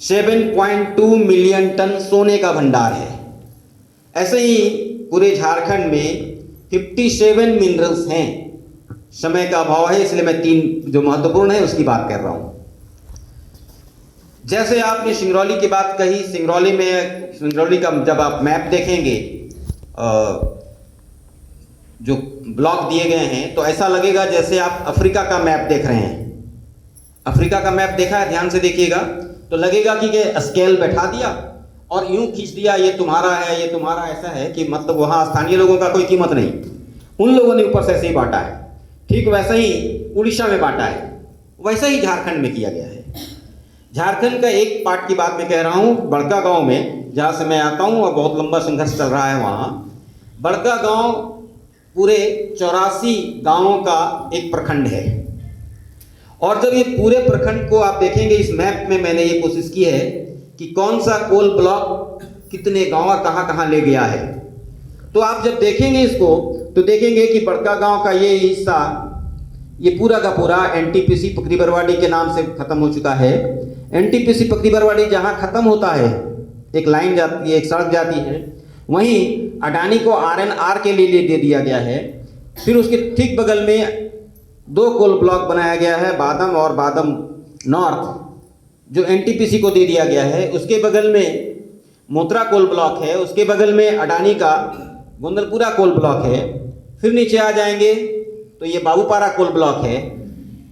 7.2 million ton सोने का भंडार है। ऐसे ही पूरे झारखंड में 57 मिनरल्स हैं। समय का अभाव है इसलिए मैं 3 जो महत्वपूर्ण है उसकी बात कर रहा हूं। जैसे आपने सिंगरौली की बात कही, सिंगरौली का जब आप मैप देखेंगे, जो ब्लॉक दिए गए हैं, तो ऐसा लगेगा जैसे आप अफ्रीका का मैप देख रहे हैं। अफ्रीका का मैप देखा है, ध्यान से देखिएगा, तो लगेगा कि स्केल बैठा दिया और यूं खींच दिया, ये तुम्हारा है, ये तुम्हारा, ऐसा है कि मतलब वहाँ स्थानीय लोगों का कोई कीमत नहीं, उन लोगों ने ऊपर से ऐसे ही बांटा है। ठीक वैसा ही उड़ीसा में बांटा है, वैसा ही झारखंड में किया गया है। झारखंड का एक पार्ट की बात मैं कह रहा हूँ, बड़का गांव में, जहाँ से मैं आता हूँ और बहुत लंबा संघर्ष चल रहा है वहाँ। बड़का गांव पूरे 84 गांवों का एक प्रखंड है। और जब ये पूरे प्रखंड को आप देखेंगे, इस मैप में मैंने ये कोशिश की है कि कौन सा कोल ब्लॉक कितने गांव कहाँ कहाँ ले गया है। तो आप जब देखेंगे इसको तो देखेंगे कि बड़का गांव का ये हिस्सा, ये पूरा का पूरा एनटीपीसी पकड़ी बरवाडी के नाम से खत्म हो चुका है। एनटीपीसी पकड़ी बरवाडी जहाँ खत्म होता है, एक लाइन जाती है, एक सड़क जाती है, वहीं अडानी को आरएनआर के लिए दे दिया गया है। फिर उसके ठीक बगल में 2 कोल ब्लॉक बनाया गया है, बादम और बादम नॉर्थ, जो एनटीपीसी को दे दिया गया है। उसके बगल में मोतरा कोल ब्लॉक है, उसके बगल में अडानी का गोंदलपुरा कोल ब्लॉक है। फिर नीचे आ जाएंगे तो ये बाबूपारा कोल ब्लॉक है,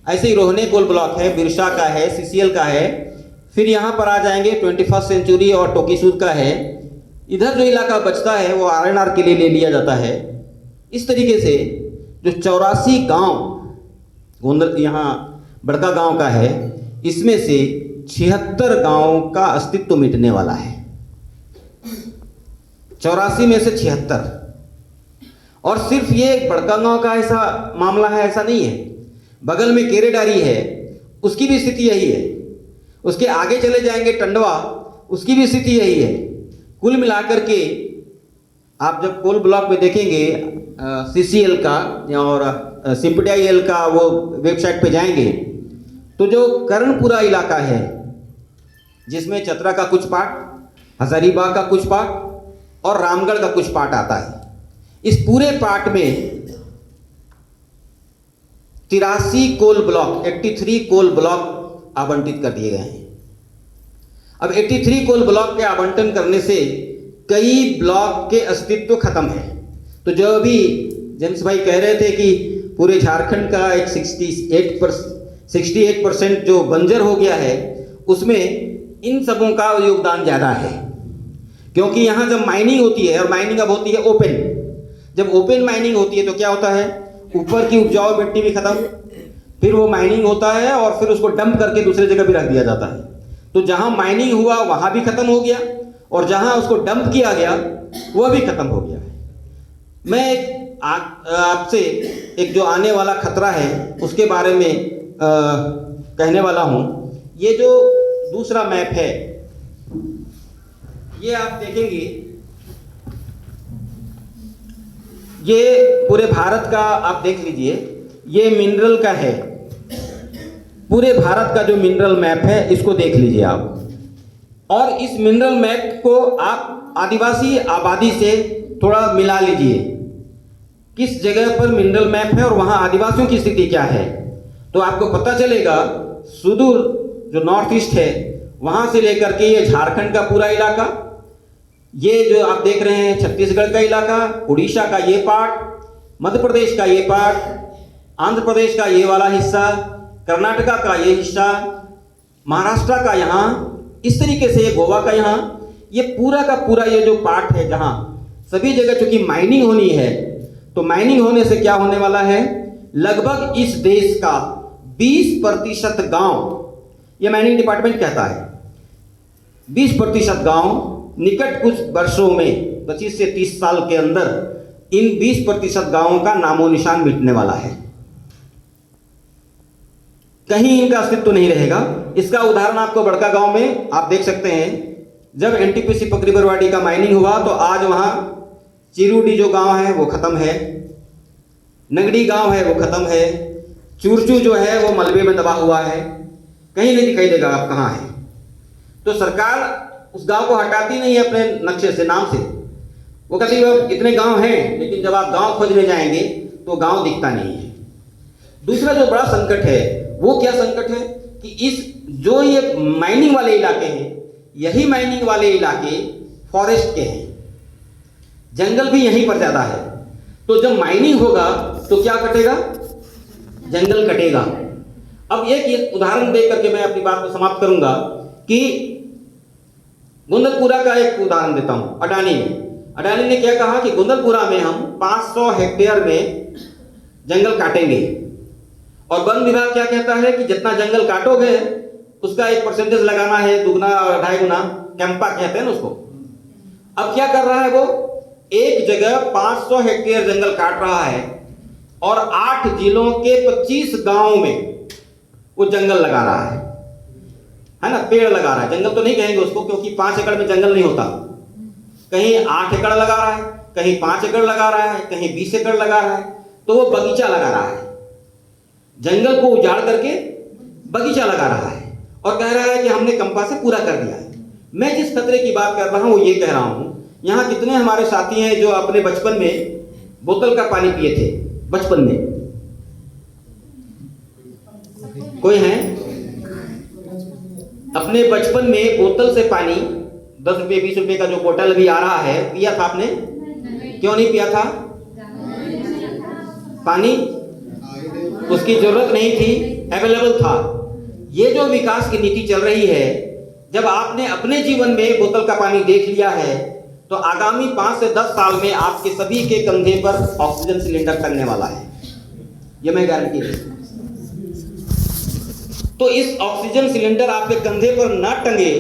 ऐसे ही रोहने कोल ब्लॉक है, बिरसा का है, सीसीएल का है। फिर यहाँ पर आ जाएंगे 21st सेंचुरी और टोकीसूद का है। इधर जो इलाका बचता है वो आरएनआर के लिए ले लिया जाता है। इस तरीके से जो 84 गांव यहाँ बड़का गांव का है, इसमें से 76 गांवों का अस्तित्व मिटने वाला है। 84 में से 76। और सिर्फ ये बड़का गांव का ऐसा मामला है, ऐसा नहीं है। बगल में केरेडारी है, उसकी भी स्थिति यही है। उसके आगे चले जाएंगे टंडवा, उसकी भी स्थिति यही है। कुल मिलाकर के आप जब कोल ब्लॉक में देखेंगे सीसीएल का और सीपीडीआईएल का वो वेबसाइट पे जाएंगे, तो जो कर्णपुरा इलाका है, जिसमें चतरा का कुछ पार्ट, हजारीबाग का कुछ पार्ट और रामगढ़ का कुछ पार्ट आता है, इस पूरे पार्ट में 83 कोल ब्लॉक, 83 कोल ब्लॉक आवंटित कर दिए गए हैं। अब 83 कोल ब्लॉक के आवंटन करने से कई ब्लॉक के अस्तित्व खत्म है। तो जो अभी जेम्स भाई कह रहे थे कि पूरे झारखंड का एक 68% जो बंजर हो गया है, उसमें इन सबों का योगदान ज़्यादा है। क्योंकि यहाँ जब माइनिंग होती है, और माइनिंग अब होती है ओपन, जब ओपन माइनिंग होती है तो क्या होता है, ऊपर की उपजाऊ मिट्टी भी खत्म, फिर वो माइनिंग होता है और फिर उसको डंप करके दूसरी जगह भी रख दिया जाता है। तो जहाँ माइनिंग हुआ वहाँ भी खत्म हो गया, और जहाँ उसको डंप किया गया वह भी खत्म हो गया है। मैं आपसे एक जो आने वाला खतरा है उसके बारे में कहने वाला हूँ। ये जो दूसरा मैप है, ये आप देखेंगे, ये पूरे भारत का आप देख लीजिए, ये मिनरल का है। पूरे भारत का जो मिनरल मैप है इसको देख लीजिए आप, और इस मिनरल मैप को आप आदिवासी आबादी से थोड़ा मिला लीजिए, किस जगह पर मिनरल मैप है और वहाँ आदिवासियों की स्थिति क्या है। तो आपको पता चलेगा सुदूर जो नॉर्थ ईस्ट है वहाँ से लेकर के ये झारखंड का पूरा इलाका, ये जो आप देख रहे हैं छत्तीसगढ़ का इलाका, उड़ीसा का ये पार्ट, मध्य प्रदेश का ये पार्ट, आंध्र प्रदेश का ये वाला हिस्सा, कर्नाटका का ये हिस्सा, महाराष्ट्र का यहाँ, इस तरीके से ये गोवा का यहाँ, ये पूरा का पूरा ये जो पार्ट है, जहाँ सभी जगह चूंकि माइनिंग होनी है, तो माइनिंग होने से क्या होने वाला है, लगभग इस देश का 20% गांव, ये माइनिंग डिपार्टमेंट कहता है, 20% गांव निकट कुछ वर्षों में 25 से 30 साल के अंदर इन 20% गांवों का नामो निशान मिटने वाला है। कहीं इनका अस्तित्व नहीं रहेगा। इसका उदाहरण आपको बड़का गांव में आप देख सकते हैं। जब एनटीपीसी पकड़ी बरवाडी का माइनिंग हुआ तो आज वहां चिरूडी जो गांव है वो खत्म है, नगड़ी गांव है वो खत्म है, चूरचू जो है वो मलबे में दबा हुआ है, कहीं नहीं दिखाई देगा आप कहाँ है। तो सरकार उस गांव को हटाती नहीं है अपने नक्शे से, नाम से। वो कहती है इतने गांव हैं, लेकिन जब आप गांव खोजने जाएंगे तो गांव दिखता नहीं है। दूसरा जो बड़ा संकट है वो क्या संकट है कि इस जो ये माइनिंग वाले इलाके हैं, यही माइनिंग वाले इलाके फॉरेस्ट के हैं, जंगल भी यहीं पर ज्यादा है। तो जब माइनिंग होगा तो क्या कटेगा? जंगल कटेगा। अब एक उदाहरण देख करके मैं अपनी बात को समाप्त करूंगा कि गुंदलपुरा का एक उदाहरण देता हूं। अडानी ने क्या कहा कि गुंदलपुरा में हम 500 हेक्टेयर में जंगल काटेंगे, और वन विभाग क्या कहता है कि जितना जंगल काटोगे उसका एक परसेंटेज लगाना है, 2 गुना 2.5 गुना, कैंपा कहते हैं ना उसको। अब क्या कर रहा है वो? एक जगह 500 हेक्टेयर जंगल काट रहा है और 8 जिलों के 25 गांवों में वो जंगल लगा रहा है ना, पेड़ लगा रहा है। जंगल तो नहीं कहेंगे उसको, क्योंकि 5 एकड़ में जंगल नहीं होता। कहीं 8 एकड़ लगा रहा है, कहीं 5 एकड़ लगा रहा है, कहीं 20 एकड़ लगा रहा है, तो वो बगीचा लगा रहा है। जंगल को उजाड़ करके बगीचा लगा रहा है और कह रहा है कि हमने कंपा से पूरा कर दिया है। मैं जिस खतरे की बात कर रहा हूं वो ये कह रहा हूं, यहां कितने हमारे साथी हैं जो अपने बचपन में बोतल का पानी पिए थे? बचपन में कोई है? अपने बचपन में बोतल से पानी 10 रुपये 20 रुपये का जो बोतल भी आ रहा है, पिया था आपने? क्यों नहीं पिया था? पानी उसकी जरूरत नहीं थी, अवेलेबल था। ये जो विकास की नीति चल रही है, जब आपने अपने जीवन में बोतल का पानी देख लिया है तो आगामी 5 से 10 साल में आपके सभी के कंधे पर ऑक्सीजन सिलेंडर टंगने वाला है, ये मैं गारंटी देता हूं। तो इस ऑक्सीजन सिलेंडर आपके कंधे पर ना टंगे,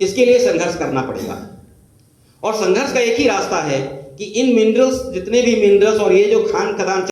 इसके लिए संघर्ष करना पड़ेगा। और संघर्ष का एक ही रास्ता है कि इन मिनरल्स, जितने भी मिनरल्स और ये जो खान खदान